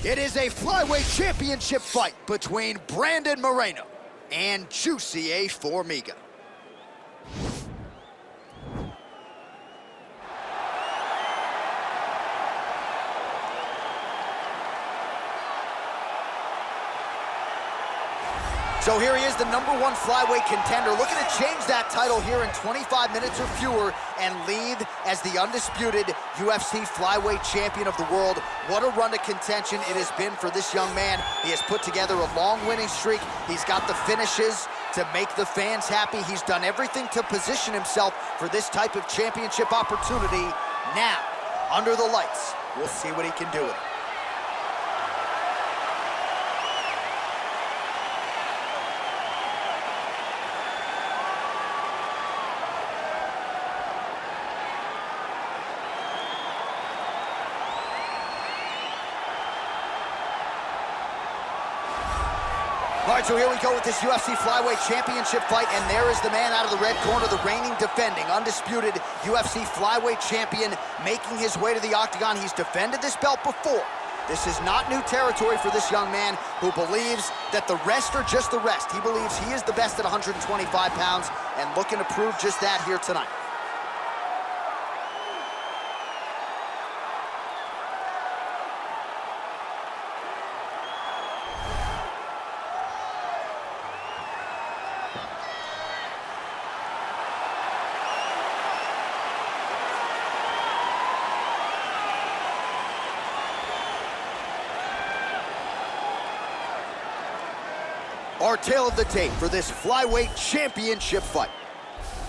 It is a flyweight championship fight between Brandon Moreno and Jussier Formiga. So here he is, the #1 flyweight contender, looking to change that title here in 25 minutes or fewer and leave as the undisputed UFC flyweight champion of the world. What a run to contention it has been for this young man. He has put together a long winning streak. He's got the finishes to make the fans happy. He's done everything to position himself for this type of championship opportunity. Now, under the lights, we'll see what he can do with it. All right, so here we go with this UFC flyweight championship fight, and there is the man out of the red corner, the reigning, defending, undisputed UFC flyweight champion, making his way to the octagon. He's defended this belt before. This is not new territory for this young man who believes that the rest are just the rest. He believes he is the best at 125 pounds and looking to prove just that here tonight. Our tale of the tape for this flyweight championship fight.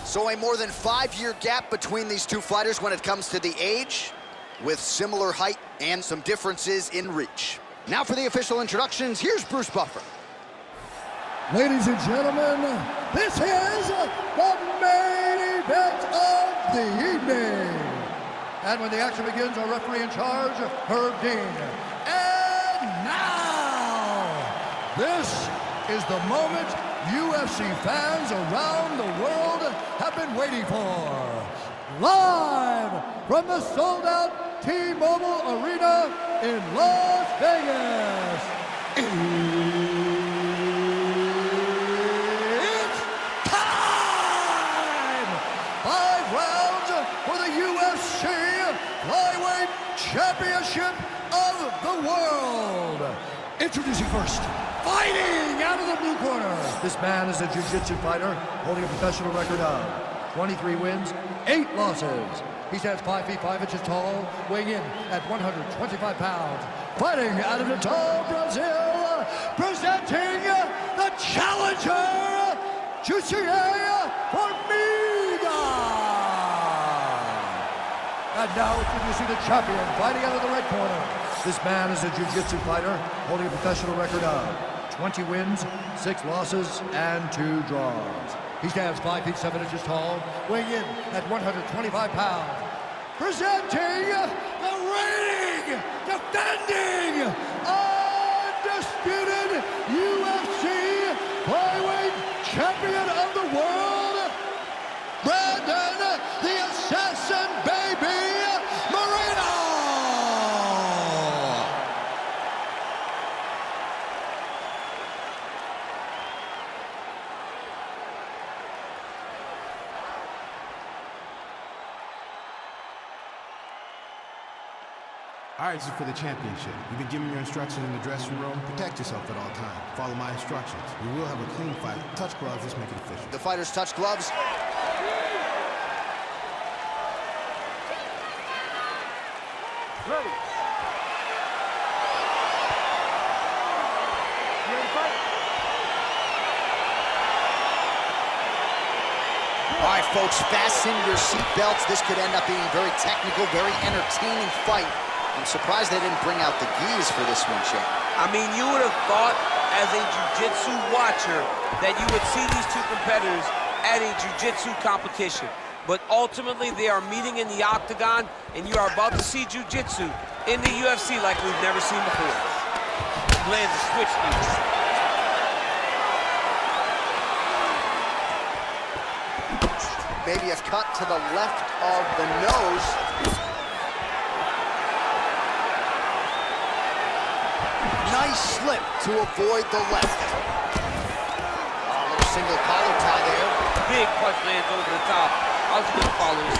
So a more than 5-year gap between these two fighters when it comes to the age, with similar height and some differences in reach. Now for the official introductions, here's Bruce Buffer. Ladies and gentlemen, this is the main event of the evening. And when the action begins, our referee in charge, Herb Dean. And now, this is the moment UFC fans around the world have been waiting for. Live from the sold-out T-Mobile Arena in Las Vegas. It's time! 5 rounds for the UFC Flyweight Championship of the World. Introducing first, fighting out of the blue corner. This man is a jiu-jitsu fighter holding a professional record of 23 wins, 8 losses. He stands 5 feet 5 inches tall, weighing in at 125 pounds. Fighting out of Natal, Brazil, presenting the challenger, Jussier Formiga. And now introducing the champion, fighting out of the red corner. This man is a jiu-jitsu fighter holding a professional record of 20 wins, 6 losses, and 2 draws. He stands 5 feet 7 inches tall, weighing in at 125 pounds. Presenting the reigning, defending, undisputed UFC flyweight champion of the world, Brandon the Assassin Baby Moreno. All right, this is for the championship. You've been given your instructions in the dressing room. Protect yourself at all times. Follow my instructions. We will have a clean fight. Touch gloves, let's make it official. The fighters touch gloves. Ready. You ready to fight? All right, folks, fasten your seatbelts. This could end up being a very technical, very entertaining fight. I'm surprised they didn't bring out the gis for this one, Shane. I mean, you would have thought as a jiu-jitsu watcher that you would see these two competitors at a jiu-jitsu competition. But ultimately, they are meeting in the octagon, and you are about to see jiu-jitsu in the UFC like we've never seen before. Lands a switch knee. Maybe a cut to the left of the nose. flip to avoid the left. A little single collar tie there. Big punch lands over the top. How's he gonna follow this?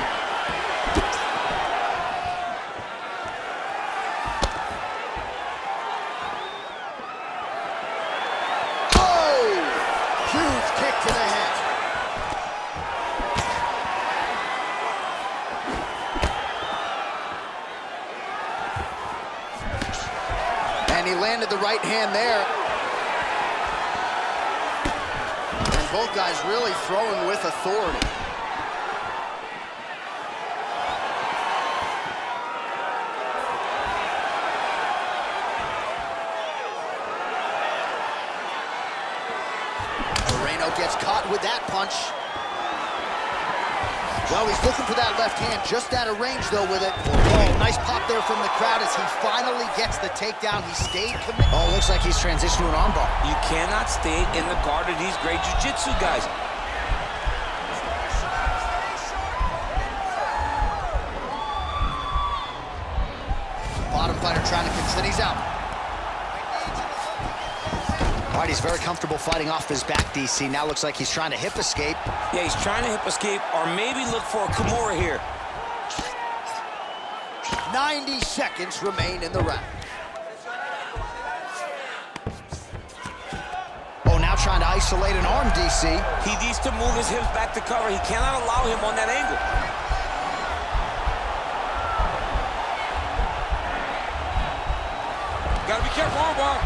Oh! Huge kick to the head. And he landed the right hand there. And both guys really throwing with authority. Moreno gets caught with that punch. Well, he's looking for that left hand, just out of range, though, with it. Oh, nice pop there from the crowd as he finally gets the takedown. He stayed committed. Oh, looks like he's transitioned to an armbar. You cannot stay in the guard of these great jiu-jitsu guys. Bottom fighter trying to control. He's out. All right, he's very comfortable fighting off his back, DC. Now looks like he's trying to hip escape. Yeah, he's trying to hip escape or maybe look for a Kimura here. 90 seconds remain in the round. Oh, now trying to isolate an arm, DC. He needs to move his hips back to cover. He cannot allow him on that angle. Gotta be careful, armbar.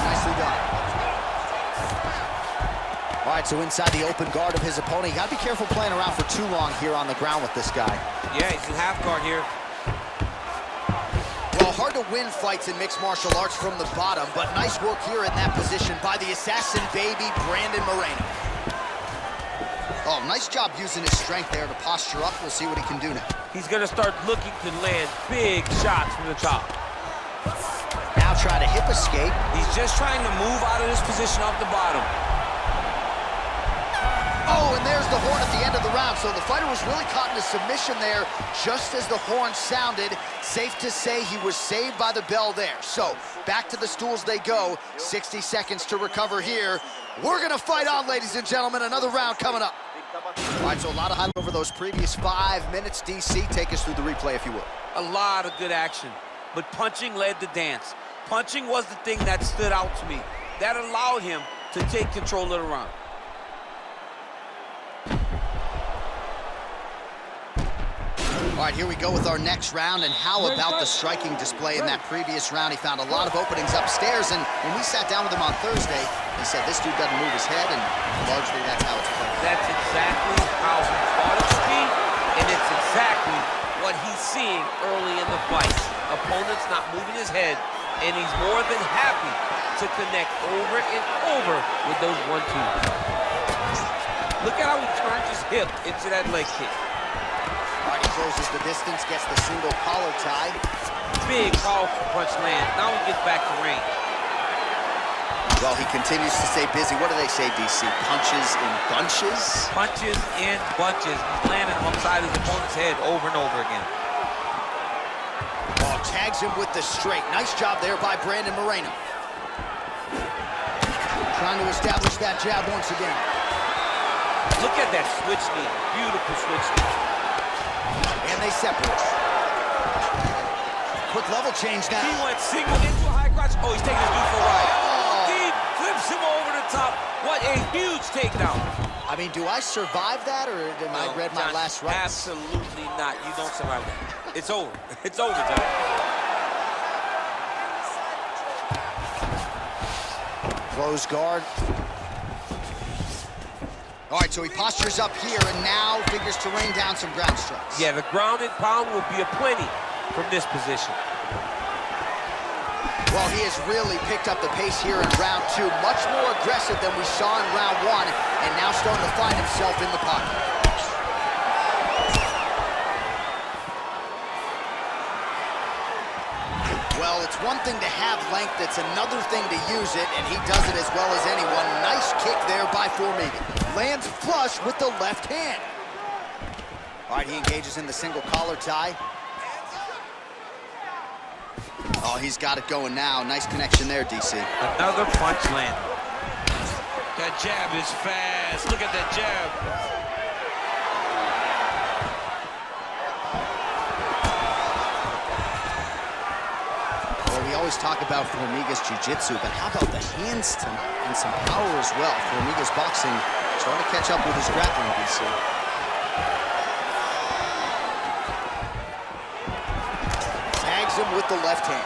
Nicely done. All right, so inside the open guard of his opponent. You gotta be careful playing around for too long here on the ground with this guy. Yeah, he's in half guard here. Well, hard to win fights in mixed martial arts from the bottom, but nice work here in that position by the assassin baby, Brandon Moreno. Oh, nice job using his strength there to posture up. We'll see what he can do now. He's gonna start looking to land big shots from the top. Now try to hip escape. He's just trying to move out of this position off the bottom. Oh, and there's the horn at the end of the round. So the fighter was really caught in a submission there just as the horn sounded. Safe to say he was saved by the bell there. So back to the stools they go. 60 seconds to recover here. We're gonna fight on, ladies and gentlemen. Another round coming up. All right, so a lot of highlights over those previous 5 minutes. DC, take us through the replay if you would. A lot of good action, but punching led the dance. Punching was the thing that stood out to me. That allowed him to take control of the round. All right, here we go with our next round, and how about the striking display in that previous round? He found a lot of openings upstairs, and when we sat down with him on Thursday, he said this dude doesn't move his head, and largely that's how it's played. That's exactly how he thought it to be, and it's exactly what he's seeing early in the fight. Opponent's not moving his head, and he's more than happy to connect over and over with those 1-2s. Look at how he turns his hip into that leg kick. All right, he closes the distance, gets the single collar tie. Big, powerful punch land. Now he gets back to range. Well, he continues to stay busy. What do they say, DC? Punches in bunches? Punches in bunches. He's landing them upside his opponent's head over and over again. Oh, tags him with the straight. Nice job there by Brandon Moreno. Trying to establish that jab once again. Look at that switch knee. Beautiful switch knee. And they separate. Quick level change now. He went single into a high crotch. Oh, he's taking his dude for a ride. Deep flips him over the top. What a huge takedown. I mean, do I survive that, or am I read my last rights? Absolutely not. You don't survive that. It's over. It's over, John. Close guard. All right, so he postures up here and now figures to rain down some ground strikes. Yeah, the ground and pound will be aplenty from this position. Well, he has really picked up the pace here in round 2. Much more aggressive than we saw in round 1, and now starting to find himself in the pocket. Well, it's one thing to have length, it's another thing to use it, and he does it as well as anyone. Nice kick there by Formiga. Lands flush with the left hand. All right, he engages in the single collar tie. Oh, he's got it going now. Nice connection there, DC. Another punch landed. That jab is fast. Look at that jab. Well, we always talk about Formiga's jiu-jitsu, but how about the hands and some power as well? Formiga's boxing trying to catch up with his grappling, DC. Tags him with the left hand.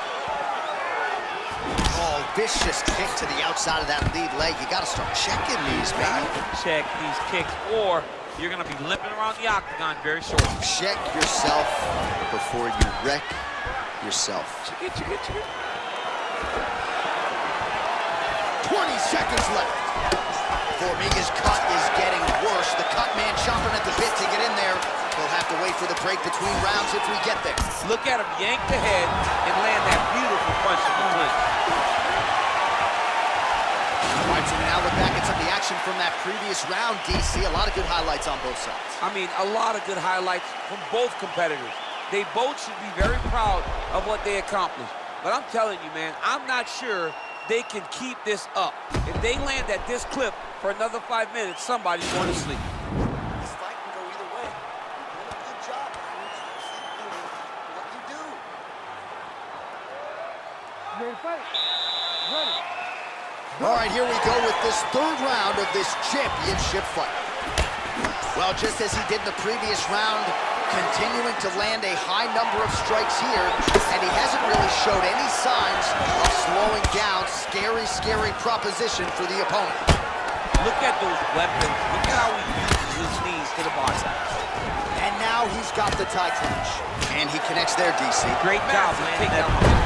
Oh, vicious kick to the outside of that lead leg. You got to start checking these, man. Check these kicks, or you're going to be limping around the octagon very shortly. Check yourself before you wreck yourself. Check it. 20 seconds left. Formiga's cut is getting worse. The cut man chomping at the bit to get in there. We'll have to wait for the break between rounds if we get there. Look at him yank the head and land that beautiful punch in the clinch. All right, so we now look back at some of the action from that previous round, DC. A lot of good highlights on both sides. I mean, a lot of good highlights from both competitors. They both should be very proud of what they accomplished. But I'm telling you, man, I'm not sure they can keep this up. If they land at this clip for another 5 minutes, somebody's going to sleep. This fight can go either way. You're doing a good job. What you do. Ready to fight? Ready. All right, here we go with this third round of this championship fight. Well, just as he did in the previous round, continuing to land a high number of strikes here, and he hasn't really showed any signs of slowing down. Scary, scary proposition for the opponent. Look at those weapons. Look at how he uses his knees to the body. And now he's got the tie clutch. And he connects there, DC. Great job landing that punch.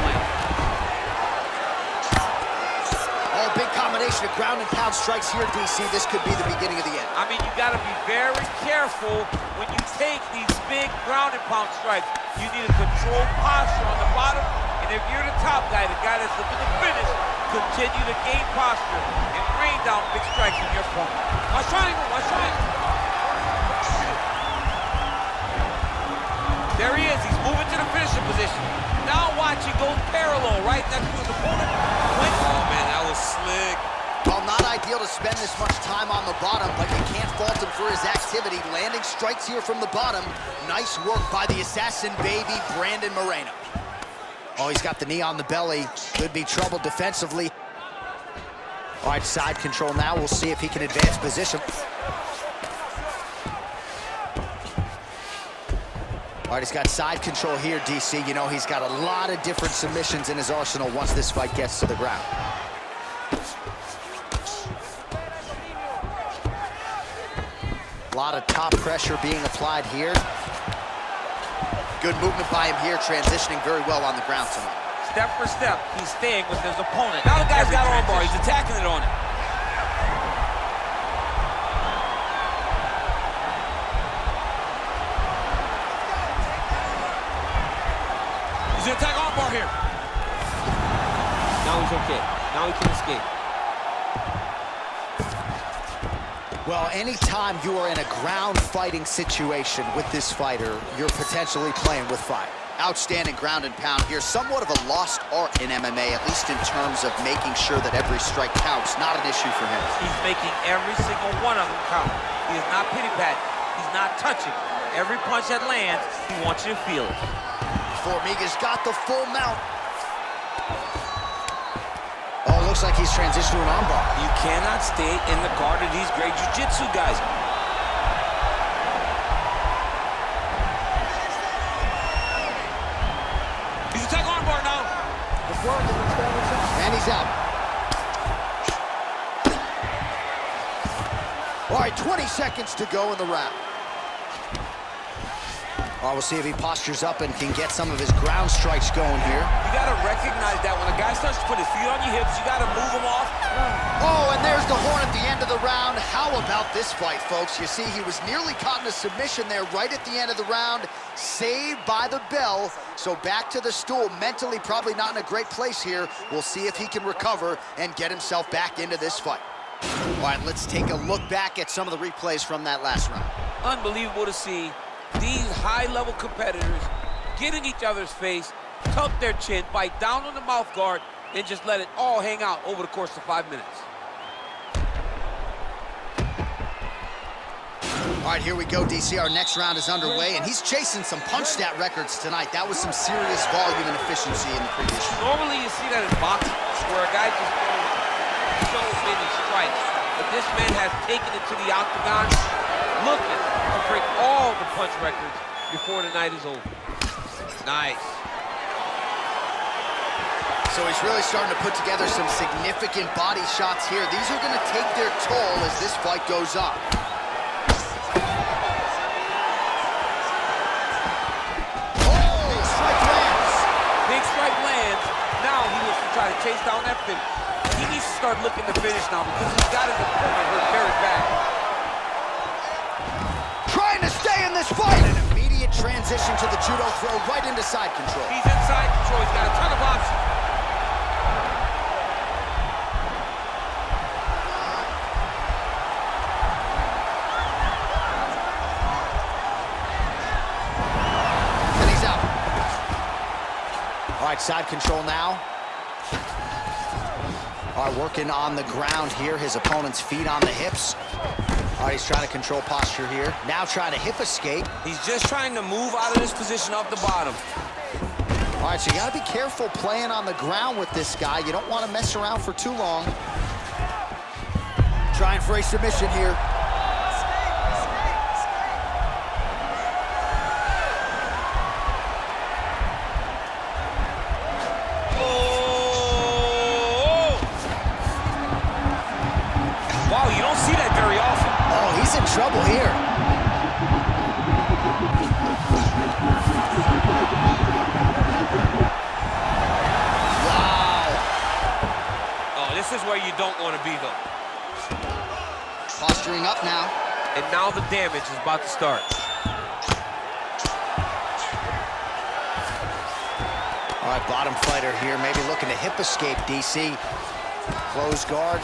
Oh, big combination of ground and pound strikes here, DC. This could be the beginning of the end. I mean, you got to be very careful when you take these big ground and pound strikes. You need a controlled posture on the bottom, and if you're the top guy, the guy that's looking to finish, continue to gain posture and rain down big strikes in your opponent. Watch triangle, watch triangle. There he is, he's moving to the finishing position. Now watch, he goes parallel right next to his opponent. Oh man, that was slick. Well, not ideal to spend this much time on the bottom, but you can't fault him for his activity. Landing strikes here from the bottom. Nice work by the assassin baby, Brandon Moreno. Oh, he's got the knee on the belly. Could be trouble defensively. All right, side control now. We'll see if he can advance position. All right, he's got side control here, DC. You know, he's got a lot of different submissions in his arsenal once this fight gets to the ground. A lot of top pressure being applied here. Good movement by him here, transitioning very well on the ground tonight. Step for step, he's staying with his opponent. Now the guy's got armbar, he's attacking it on him. He's gonna attack armbar here. Now he's okay. Now he can escape. Well, anytime you are in a ground fighting situation with this fighter, you're potentially playing with fire. Outstanding ground and pound here. Somewhat of a lost art in MMA, at least in terms of making sure that every strike counts. Not an issue for him. He's making every single one of them count. He is not pity-patting. He's not touching. Every punch that lands, he wants you to feel it. Formiga's got the full mount. Oh, looks like he's transitioned to an armbar. You cannot stay in the guard of these great jiu-jitsu guys. He's attacking armbar now. And he's out. All right, 20 seconds to go in the round. Oh, we'll see if he postures up and can get some of his ground strikes going here. You got to recognize that when a guy starts to put his feet on your hips, you got to move him off. Oh, and there's the horn at the end of the round. How about this fight, folks? You see, he was nearly caught in a submission there right at the end of the round. Saved by the bell. So back to the stool. Mentally probably not in a great place here. We'll see if he can recover and get himself back into this fight. All right, let's take a look back at some of the replays from that last round. Unbelievable to see these high-level competitors get in each other's face tuck their chin, bite down on the mouth guard, and just let it all hang out over the course of 5 minutes. All right, here we go, DC. Our next round is underway, and he's chasing some punch stat records tonight. That was some serious volume and efficiency in the previous round. Normally you see that in boxing, where a guy just throws so many strikes. But this man has taken it to the octagon, looking to break all the punch records before the night is over. Nice. So he's really starting to put together some significant body shots here. These are going to take their toll as this fight goes on. Try to chase down that finish. He needs to start looking to finish now because he's got his opponent hurt very bad. Trying to stay in this fight. An immediate transition to the judo throw right into side control. He's in side control. He's got a ton of options. And he's out. All right, side control now. All right, working on the ground here. His opponent's feet on the hips. All right, he's trying to control posture here. Now trying to hip escape. He's just trying to move out of this position off the bottom. All right, so you got to be careful playing on the ground with this guy. You don't want to mess around for too long. Trying for a submission here. Wow, you don't see that very often. Oh, he's in trouble here. Wow. Oh, this is where you don't want to be, though. Posturing up now. And now the damage is about to start. All right, bottom fighter here, maybe looking to hip escape, DC. Close guard.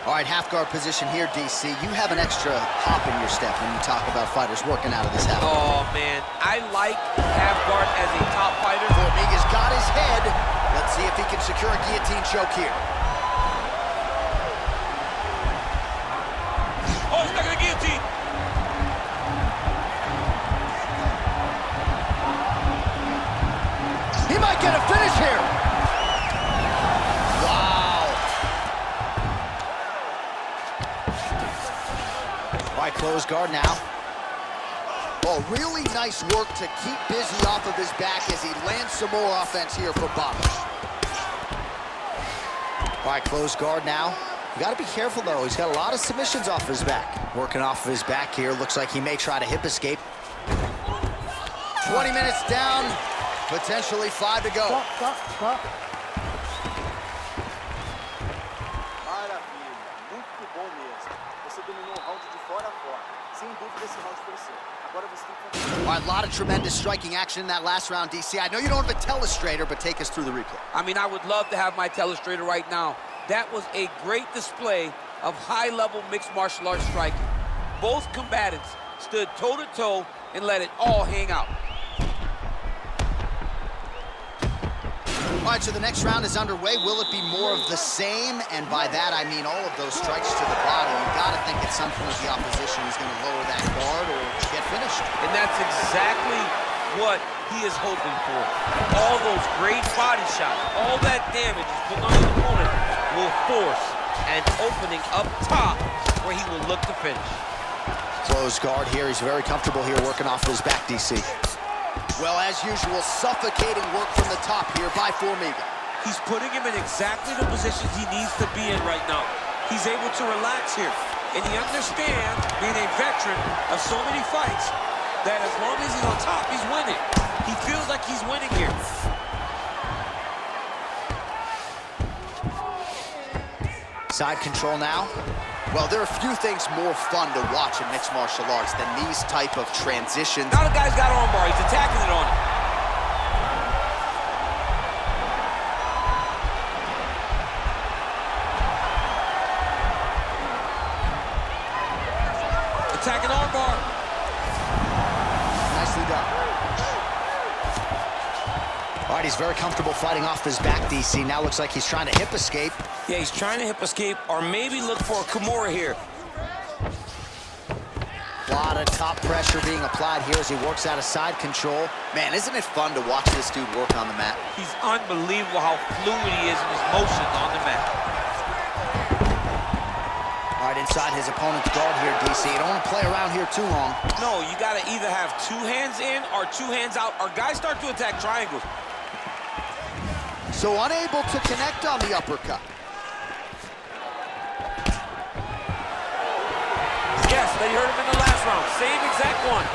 All right, half guard position here, DC. You have an extra hop in your step when you talk about fighters working out of this half guard. Oh, man. I like half guard as a top fighter. Formiga's got his head. Let's see if he can secure a guillotine choke here. Oh, he's stuck in the guillotine. He might get a finish here. Close guard now. Oh, really nice work to keep busy off of his back as he lands some more offense here for Bobby. All right, close guard now. You got to be careful, though. He's got a lot of submissions off his back. Working off of his back here. Looks like he may try to hip escape. 20 minutes down, potentially 5 to go. Stop. All right, a lot of tremendous striking action in that last round, DC. I know you don't have a telestrator, but take us through the replay. I mean, I would love to have my telestrator right now. That was a great display of high-level mixed martial arts striking. Both combatants stood toe-to-toe and let it all hang out. All right, so the next round is underway. Will it be more of the same? And by that, I mean all of those strikes to the body. You got to think at some point the opposition is going to lower that guard or get finished. And that's exactly what he is hoping for. All those great body shots, all that damage is put on his opponent will force an opening up top where he will look to finish. Close guard here. He's very comfortable here working off his back, DC. Well, as usual, suffocating work from the top here by Formiga. He's putting him in exactly the positions he needs to be in right now. He's able to relax here. And he understands, being a veteran of so many fights, that as long as he's on top, he's winning. He feels like he's winning here. Side control now. Well, there are few things more fun to watch in mixed martial arts than these type of transitions. Now the guy's got armbar. He's attacking it on him. Attacking armbar. Nicely done. All right, he's very comfortable fighting off his back, DC. Now looks like he's trying to hip escape. Yeah, he's trying to hip escape or maybe look for a Kimura here. A lot of top pressure being applied here as he works out of side control. Man, isn't it fun to watch this dude work on the mat? He's unbelievable how fluid he is in his motions on the mat. All right, inside his opponent's guard here, DC. You don't want to play around here too long. No, you got to either have 2 hands in or 2 hands out, or guys start to attack triangles. So unable to connect on the uppercut. Yes, they heard him in the last round. Same exact one.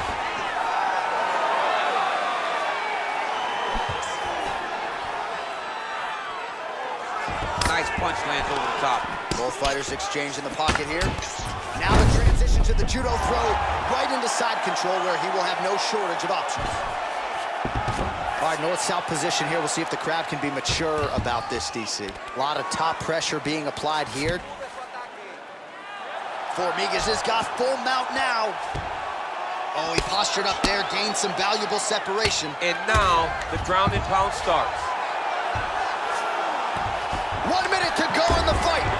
Nice punch lands over the top. Both fighters exchange in the pocket here. Now the transition to the judo throw right into side control where he will have no shortage of options. All right, north-south position here. We'll see if the crowd can be mature about this, DC. A lot of top pressure being applied here. Formigas has got full mount now. Oh, he postured up there, gained some valuable separation. And now the ground and pound starts. 1 minute to go in the fight.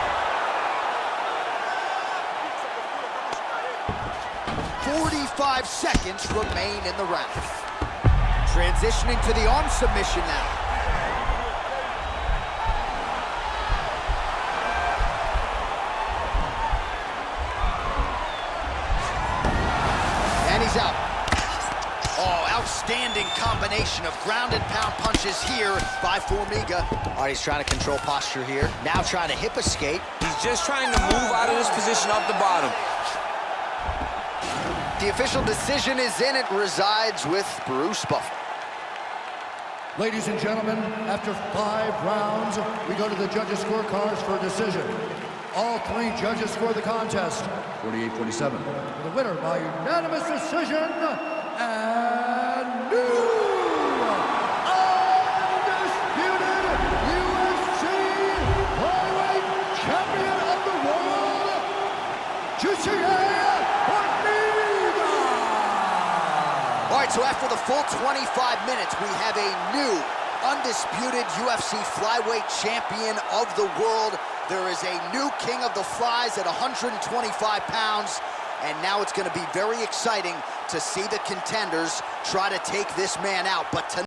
45 seconds remain in the round. Transitioning to the arm submission now. And he's out. Oh, outstanding combination of ground and pound punches here by Formiga. All right, he's trying to control posture here. Now trying to hip escape. He's just trying to move out of this position off the bottom. The official decision is in. It resides with Bruce Buffer. Ladies and gentlemen, after 5 rounds, we go to the judges' scorecards for a decision. All 3 judges score the contest 48-47. The winner by unanimous decision and new undisputed UFC flyweight champion of the world, Jussier Formiga. All right, so after the full 25 minutes, we have a new undisputed UFC flyweight champion of the world. There is a new king of the flies at 125 pounds, and now it's going to be very exciting to see the contenders try to take this man out. But tonight,